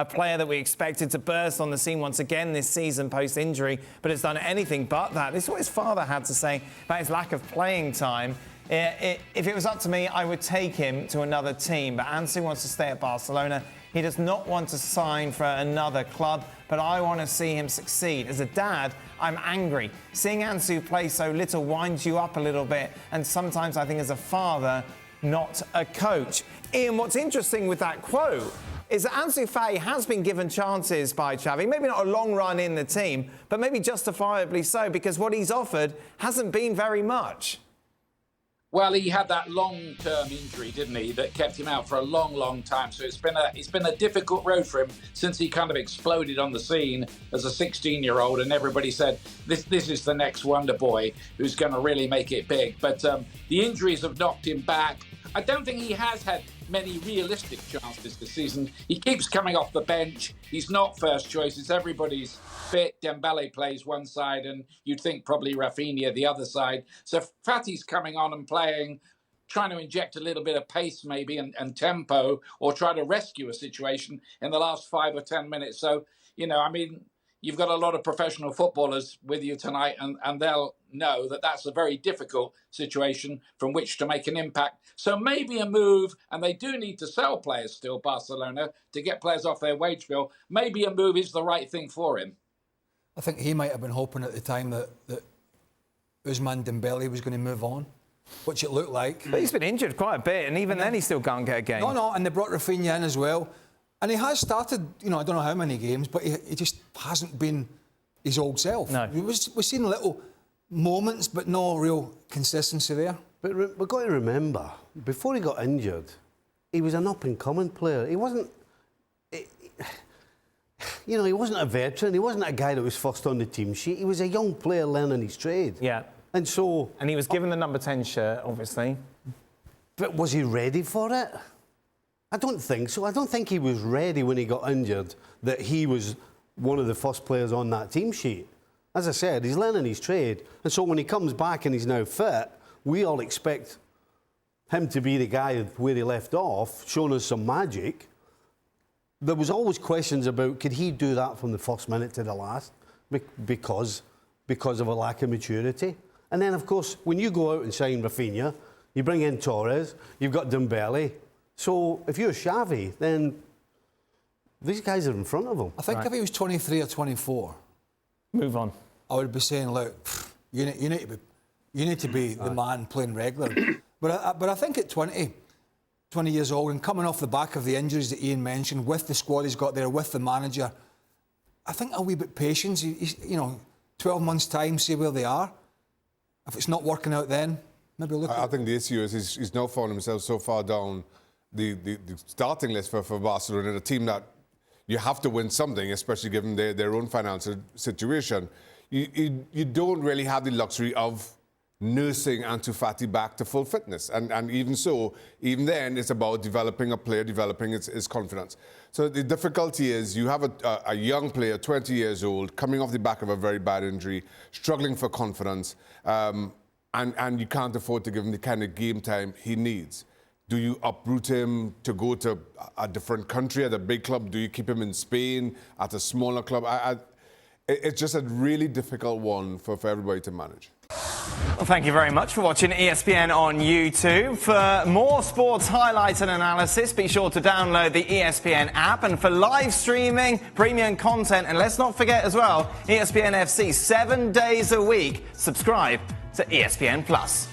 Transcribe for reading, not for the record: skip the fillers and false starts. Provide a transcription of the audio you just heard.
a player that we expected to burst on the scene once again this season post-injury, but has done anything but that. This is what his father had to say about his lack of playing time. If it was up to me, I would take him to another team, but Ansu wants to stay at Barcelona. He does not want to sign for another club, but I want to see him succeed. As a dad, I'm angry. Seeing Ansu play so little winds you up a little bit, and sometimes I think as a father, not a coach. Ian, what's interesting with that quote is that Ansu Fati has been given chances by Xavi, maybe not a long run in the team, but maybe justifiably so, because what he's offered hasn't been very much. Well, he had that long-term injury, didn't he, that kept him out for a long, long time. So it's been a difficult road for him since he kind of exploded on the scene as a 16-year-old, and everybody said, this is the next wonder boy who's going to really make it big. But the injuries have knocked him back. I don't think he has had many realistic chances this season. He keeps coming off the bench. He's not first choice. It's everybody's fit. Dembele plays one side, and you'd think probably Rafinha the other side. So Fati's coming on and playing, trying to inject a little bit of pace maybe and tempo, or try to rescue a situation in the last 5 or 10 minutes. So, you know, I mean, you've got a lot of professional footballers with you tonight, and they'll know that that's a very difficult situation from which to make an impact. So maybe a move, and they do need to sell players still, Barcelona, to get players off their wage bill. Maybe a move is the right thing for him. I think he might have been hoping at the time that Ousmane Dembele was going to move on, which it looked like. But he's been injured quite a bit, and even then he still can't get a game. No, and they brought Rafinha in as well. And he has started, you know, I don't know how many games, but he just hasn't been his old self. No. We've seen little moments, but no real consistency there. But we've got to remember, before he got injured, he was an up-and-coming player. He wasn't, you know, he wasn't a veteran. He wasn't a guy that was first on the team sheet. He was a young player learning his trade. Yeah. And so... And he was given the number 10 shirt, obviously. But was he ready for it? I don't think so. I don't think he was ready when he got injured that he was one of the first players on that team sheet. As I said, he's learning his trade. And so when he comes back and he's now fit, we all expect him to be the guy where he left off, showing us some magic. There was always questions about, could he do that from the first minute to the last? Because of a lack of maturity. And then, of course, when you go out and sign Rafinha, you bring in Torres, you've got Dembele. So if you're Xavi, then these guys are in front of him. I think if he was 23 or 24... Move on. I would be saying, look, you need to be the man playing regularly. but I think at 20 years old and coming off the back of the injuries that Ian mentioned, with the squad he's got there, with the manager, I think a wee bit patience. You know, 12 months' time, see where they are. If it's not working out then, maybe look. I think the issue is he's now found himself so far down the starting list for Barcelona, a team that you have to win something, especially given their own financial situation. You don't really have the luxury of nursing Ansu Fati back to full fitness. And even so, even then, it's about developing a player, developing his confidence. So the difficulty is you have a young player, 20 years old, coming off the back of a very bad injury, struggling for confidence, and you can't afford to give him the kind of game time he needs. Do you uproot him to go to a different country at a big club? Do you keep him in Spain at a smaller club? It's just a really difficult one for everybody to manage. Well, thank you very much for watching ESPN on YouTube. For more sports highlights and analysis, be sure to download the ESPN app. And for live streaming, premium content, and let's not forget as well, ESPN FC 7 days a week. Subscribe to ESPN Plus.